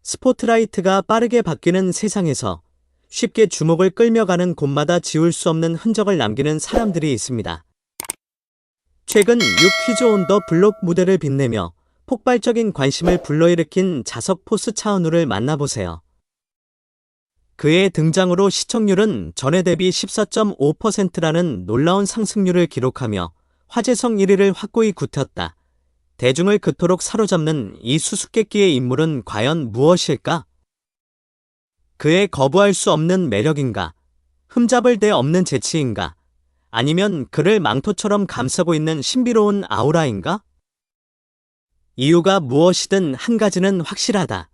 스포트라이트가 빠르게 바뀌는 세상에서 쉽게 주목을 끌며 가는 곳마다 지울 수 없는 흔적을 남기는 사람들이 있습니다. 최근 6퀴즈 온 더 블록 무대를 빛내며 폭발적인 관심을 불러일으킨 자석 포스 차은우를 만나보세요. 그의 등장으로 시청률은 전에 대비 14.5%라는 놀라운 상승률을 기록하며 화제성 1위를 확고히 굳혔다. 대중을 그토록 사로잡는 이 수수께끼의 인물은 과연 무엇일까? 그의 거부할 수 없는 매력인가? 흠잡을 데 없는 재치인가? 아니면 그를 망토처럼 감싸고 있는 신비로운 아우라인가? 이유가 무엇이든 한 가지는 확실하다.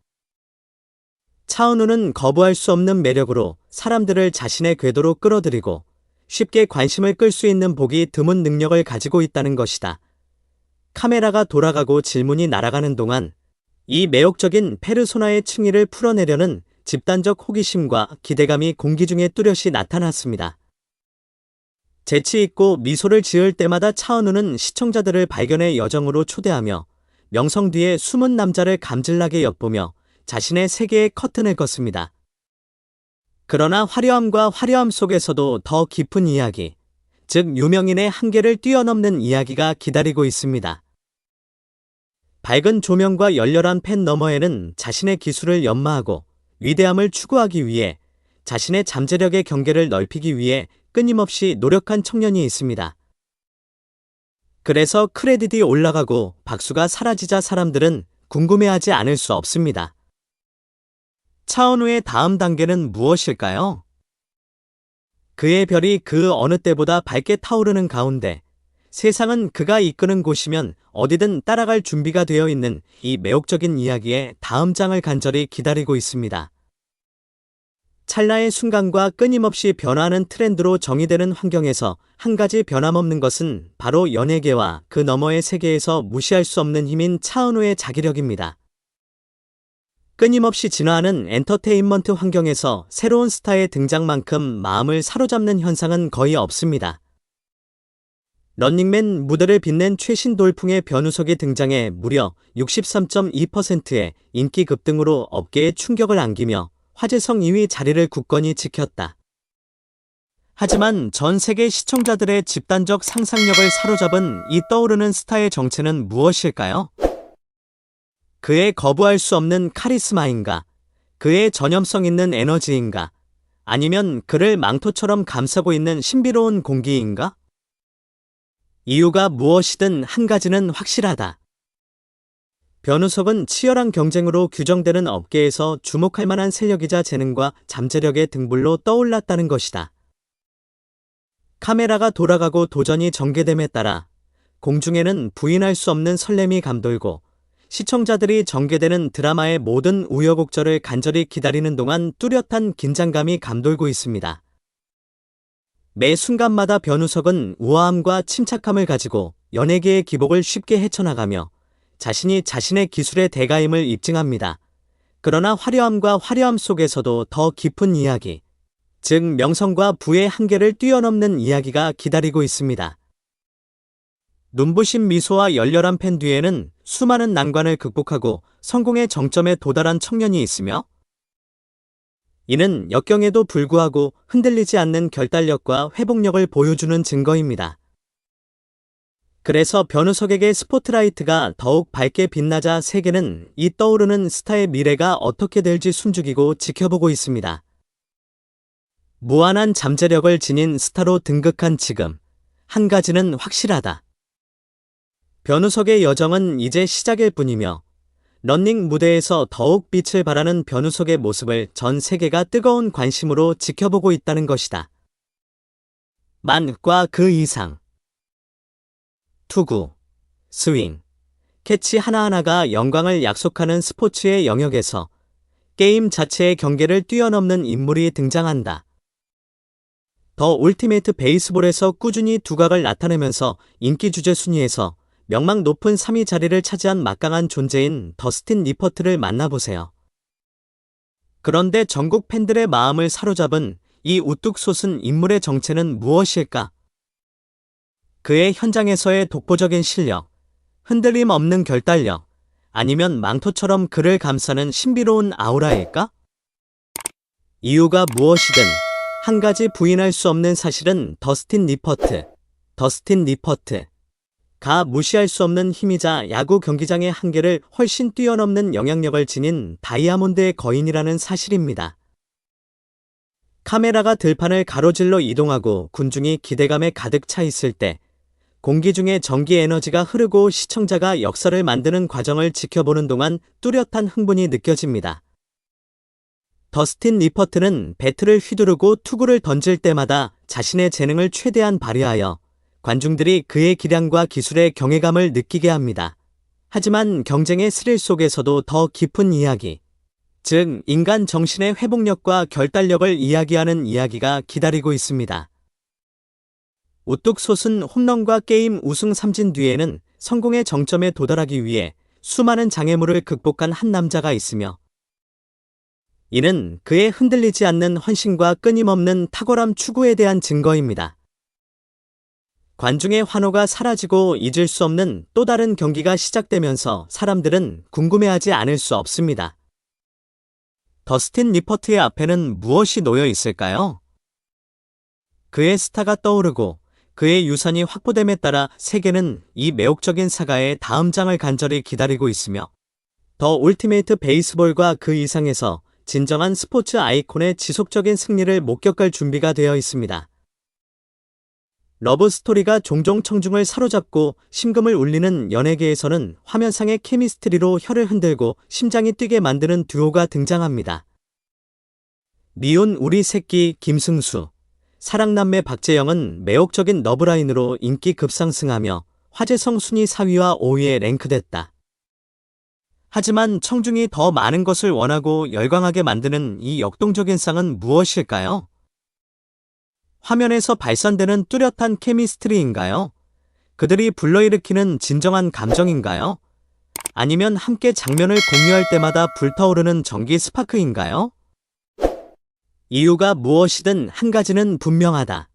차은우는 거부할 수 없는 매력으로 사람들을 자신의 궤도로 끌어들이고 쉽게 관심을 끌 수 있는 보기 드문 능력을 가지고 있다는 것이다. 카메라가 돌아가고 질문이 날아가는 동안 이 매혹적인 페르소나의 층위를 풀어내려는 집단적 호기심과 기대감이 공기 중에 뚜렷이 나타났습니다. 재치 있고 미소를 지을 때마다 차은우는 시청자들을 발견의 여정으로 초대하며 명성 뒤에 숨은 남자를 감질나게 엿보며 자신의 세계의 커튼을 껐습니다. 그러나 화려함과 화려함 속에서도 더 깊은 이야기, 즉 유명인의 한계를 뛰어넘는 이야기가 기다리고 있습니다. 밝은 조명과 열렬한 팬 너머에는 자신의 기술을 연마하고 위대함을 추구하기 위해 자신의 잠재력의 경계를 넓히기 위해 끊임없이 노력한 청년이 있습니다. 그래서 크레딧이 올라가고 박수가 사라지자 사람들은 궁금해하지 않을 수 없습니다. 차은우의 다음 단계는 무엇일까요? 그의 별이 그 어느 때보다 밝게 타오르는 가운데 세상은 그가 이끄는 곳이면 어디든 따라갈 준비가 되어 있는 이 매혹적인 이야기의 다음 장을 간절히 기다리고 있습니다. 찰나의 순간과 끊임없이 변화하는 트렌드로 정의되는 환경에서 한 가지 변함없는 것은 바로 연예계와 그 너머의 세계에서 무시할 수 없는 힘인 차은우의 자기력입니다. 끊임없이 진화하는 엔터테인먼트 환경에서 새로운 스타의 등장만큼 마음을 사로잡는 현상은 거의 없습니다. 런닝맨 무대를 빛낸 최신 돌풍의 변우석이 등장해 무려 63.2%의 인기 급등으로 업계에 충격을 안기며 화제성 2위 자리를 굳건히 지켰다. 하지만 전 세계 시청자들의 집단적 상상력을 사로잡은 이 떠오르는 스타의 정체는 무엇일까요? 그의 거부할 수 없는 카리스마인가? 그의 전염성 있는 에너지인가? 아니면 그를 망토처럼 감싸고 있는 신비로운 공기인가? 이유가 무엇이든 한 가지는 확실하다. 변우석은 치열한 경쟁으로 규정되는 업계에서 주목할 만한 세력이자 재능과 잠재력의 등불로 떠올랐다는 것이다. 카메라가 돌아가고 도전이 전개됨에 따라 공중에는 부인할 수 없는 설렘이 감돌고 시청자들이 전개되는 드라마의 모든 우여곡절을 간절히 기다리는 동안 뚜렷한 긴장감이 감돌고 있습니다. 매 순간마다 변우석은 우아함과 침착함을 가지고 연예계의 기복을 쉽게 헤쳐나가며 자신이 자신의 기술의 대가임을 입증합니다. 그러나 화려함과 화려함 속에서도 더 깊은 이야기, 즉 명성과 부의 한계를 뛰어넘는 이야기가 기다리고 있습니다. 눈부신 미소와 열렬한 팬 뒤에는 수많은 난관을 극복하고 성공의 정점에 도달한 청년이 있으며 이는 역경에도 불구하고 흔들리지 않는 결단력과 회복력을 보여주는 증거입니다. 그래서 변우석에게 스포트라이트가 더욱 밝게 빛나자 세계는 이 떠오르는 스타의 미래가 어떻게 될지 숨죽이고 지켜보고 있습니다. 무한한 잠재력을 지닌 스타로 등극한 지금, 한 가지는 확실하다. 변우석의 여정은 이제 시작일 뿐이며 런닝 무대에서 더욱 빛을 발하는 변우석의 모습을 전 세계가 뜨거운 관심으로 지켜보고 있다는 것이다. 만과 그 이상. 투구, 스윙, 캐치 하나하나가 영광을 약속하는 스포츠의 영역에서 게임 자체의 경계를 뛰어넘는 인물이 등장한다. 더 울티메이트 베이스볼에서 꾸준히 두각을 나타내면서 인기 주제 순위에서 명망 높은 3위 자리를 차지한 막강한 존재인 더스틴 리퍼트를 만나보세요. 그런데 전국 팬들의 마음을 사로잡은 이 우뚝 솟은 인물의 정체는 무엇일까? 그의 현장에서의 독보적인 실력, 흔들림 없는 결단력, 아니면 망토처럼 그를 감싸는 신비로운 아우라일까? 이유가 무엇이든 한 가지 부인할 수 없는 사실은 더스틴 리퍼트가 무시할 수 없는 힘이자 야구 경기장의 한계를 훨씬 뛰어넘는 영향력을 지닌 다이아몬드의 거인이라는 사실입니다. 카메라가 들판을 가로질러 이동하고 군중이 기대감에 가득 차 있을 때 공기 중에 전기 에너지가 흐르고 시청자가 역사를 만드는 과정을 지켜보는 동안 뚜렷한 흥분이 느껴집니다. 더스틴 리퍼트는 배트를 휘두르고 투구를 던질 때마다 자신의 재능을 최대한 발휘하여 관중들이 그의 기량과 기술의 경외감을 느끼게 합니다. 하지만 경쟁의 스릴 속에서도 더 깊은 이야기, 즉 인간 정신의 회복력과 결단력을 이야기하는 이야기가 기다리고 있습니다. 우뚝 솟은 홈런과 게임 우승 3진 뒤에는 성공의 정점에 도달하기 위해 수많은 장애물을 극복한 한 남자가 있으며 이는 그의 흔들리지 않는 헌신과 끊임없는 탁월함 추구에 대한 증거입니다. 관중의 환호가 사라지고 잊을 수 없는 또 다른 경기가 시작되면서 사람들은 궁금해하지 않을 수 없습니다. 더스틴 리퍼트의 앞에는 무엇이 놓여 있을까요? 그의 스타가 떠오르고 그의 유산이 확보됨에 따라 세계는 이 매혹적인 사가의 다음 장을 간절히 기다리고 있으며 더 울티메이트 베이스볼과 그 이상에서 진정한 스포츠 아이콘의 지속적인 승리를 목격할 준비가 되어 있습니다. 러브 스토리가 종종 청중을 사로잡고 심금을 울리는 연예계에서는 화면상의 케미스트리로 혀를 흔들고 심장이 뛰게 만드는 듀오가 등장합니다. 미운 우리 새끼 김승수, 사랑남매 박재영은 매혹적인 러브라인으로 인기 급상승하며 화제성 순위 4위와 5위에 랭크됐다. 하지만 청중이 더 많은 것을 원하고 열광하게 만드는 이 역동적인 쌍은 무엇일까요? 화면에서 발산되는 뚜렷한 케미스트리인가요? 그들이 불러일으키는 진정한 감정인가요? 아니면 함께 장면을 공유할 때마다 불타오르는 전기 스파크인가요? 이유가 무엇이든 한 가지는 분명하다.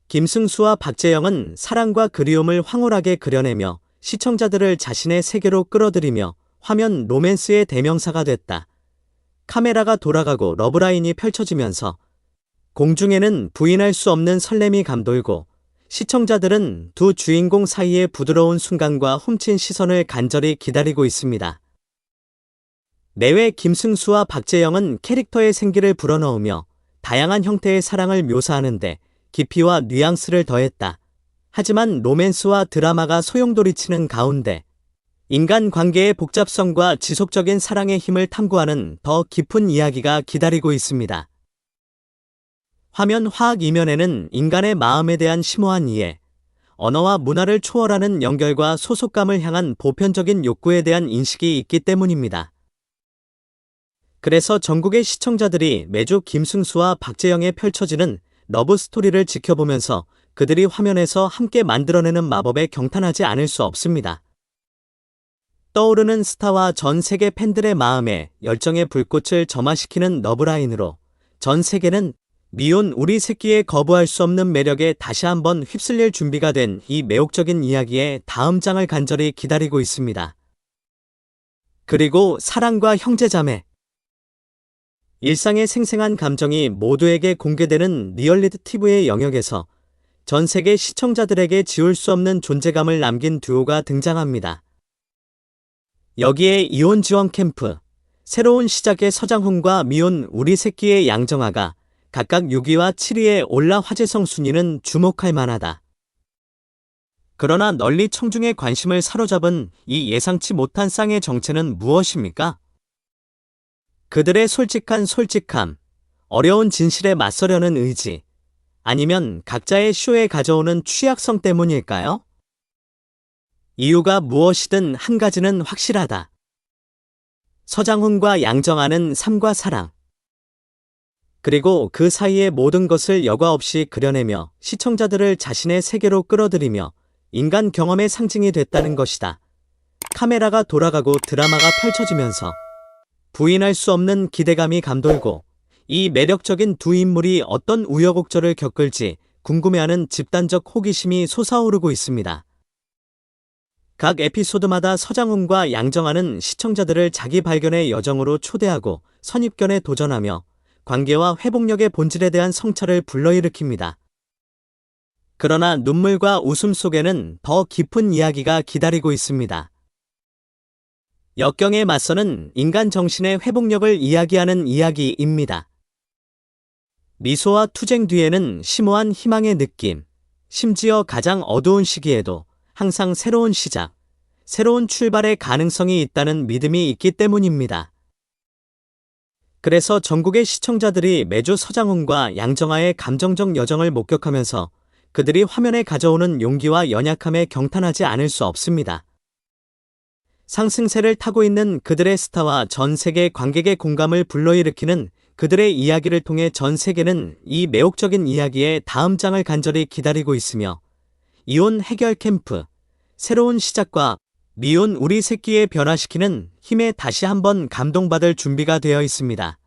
김승수와 박재영은 사랑과 그리움을 황홀하게 그려내며 시청자들을 자신의 세계로 끌어들이며 화면 로맨스의 대명사가 됐다. 카메라가 돌아가고 러브라인이 펼쳐지면서 공중에는 부인할 수 없는 설렘이 감돌고 시청자들은 두 주인공 사이의 부드러운 순간과 훔친 시선을 간절히 기다리고 있습니다. 내외 김승수와 박재영은 캐릭터의 생기를 불어넣으며 다양한 형태의 사랑을 묘사하는데 깊이와 뉘앙스를 더했다. 하지만 로맨스와 드라마가 소용돌이치는 가운데 인간 관계의 복잡성과 지속적인 사랑의 힘을 탐구하는 더 깊은 이야기가 기다리고 있습니다. 화면 화학 이면에는 인간의 마음에 대한 심오한 이해, 언어와 문화를 초월하는 연결과 소속감을 향한 보편적인 욕구에 대한 인식이 있기 때문입니다. 그래서 전국의 시청자들이 매주 김승수와 박재영에 펼쳐지는 러브 스토리를 지켜보면서 그들이 화면에서 함께 만들어내는 마법에 경탄하지 않을 수 없습니다. 떠오르는 스타와 전 세계 팬들의 마음에 열정의 불꽃을 점화시키는 러브라인으로 전 세계는 미운 우리 새끼의 거부할 수 없는 매력에 다시 한번 휩쓸릴 준비가 된 이 매혹적인 이야기의 다음 장을 간절히 기다리고 있습니다. 그리고 사랑과 형제자매. 일상의 생생한 감정이 모두에게 공개되는 리얼리티의 영역에서 전 세계 시청자들에게 지울 수 없는 존재감을 남긴 듀오가 등장합니다. 여기에 이혼 지원 캠프, 새로운 시작의 서장훈과 미혼 우리 새끼의 양정아가 각각 6위와 7위에 올라 화제성 순위는 주목할 만하다. 그러나 널리 청중의 관심을 사로잡은 이 예상치 못한 쌍의 정체는 무엇입니까? 그들의 솔직함, 어려운 진실에 맞서려는 의지, 아니면 각자의 쇼에 가져오는 취약성 때문일까요? 이유가 무엇이든 한 가지는 확실하다. 서장훈과 양정아는 삶과 사랑, 그리고 그 사이의 모든 것을 여과 없이 그려내며 시청자들을 자신의 세계로 끌어들이며 인간 경험의 상징이 됐다는 것이다. 카메라가 돌아가고 드라마가 펼쳐지면서 부인할 수 없는 기대감이 감돌고 이 매력적인 두 인물이 어떤 우여곡절을 겪을지 궁금해하는 집단적 호기심이 솟아오르고 있습니다. 각 에피소드마다 서장훈과 양정아는 시청자들을 자기 발견의 여정으로 초대하고 선입견에 도전하며 관계와 회복력의 본질에 대한 성찰을 불러일으킵니다. 그러나 눈물과 웃음 속에는 더 깊은 이야기가 기다리고 있습니다. 역경에 맞서는 인간 정신의 회복력을 이야기하는 이야기입니다. 미소와 투쟁 뒤에는 심오한 희망의 느낌, 심지어 가장 어두운 시기에도 항상 새로운 시작, 새로운 출발의 가능성이 있다는 믿음이 있기 때문입니다. 그래서 전국의 시청자들이 매주 서장훈과 양정아의 감정적 여정을 목격하면서 그들이 화면에 가져오는 용기와 연약함에 경탄하지 않을 수 없습니다. 상승세를 타고 있는 그들의 스타와 전 세계 관객의 공감을 불러일으키는 그들의 이야기를 통해 전 세계는 이 매혹적인 이야기의 다음 장을 간절히 기다리고 있으며 이혼 해결 캠프, 새로운 시작과 미운 우리 새끼에 변화시키는 힘에 다시 한번 감동받을 준비가 되어 있습니다.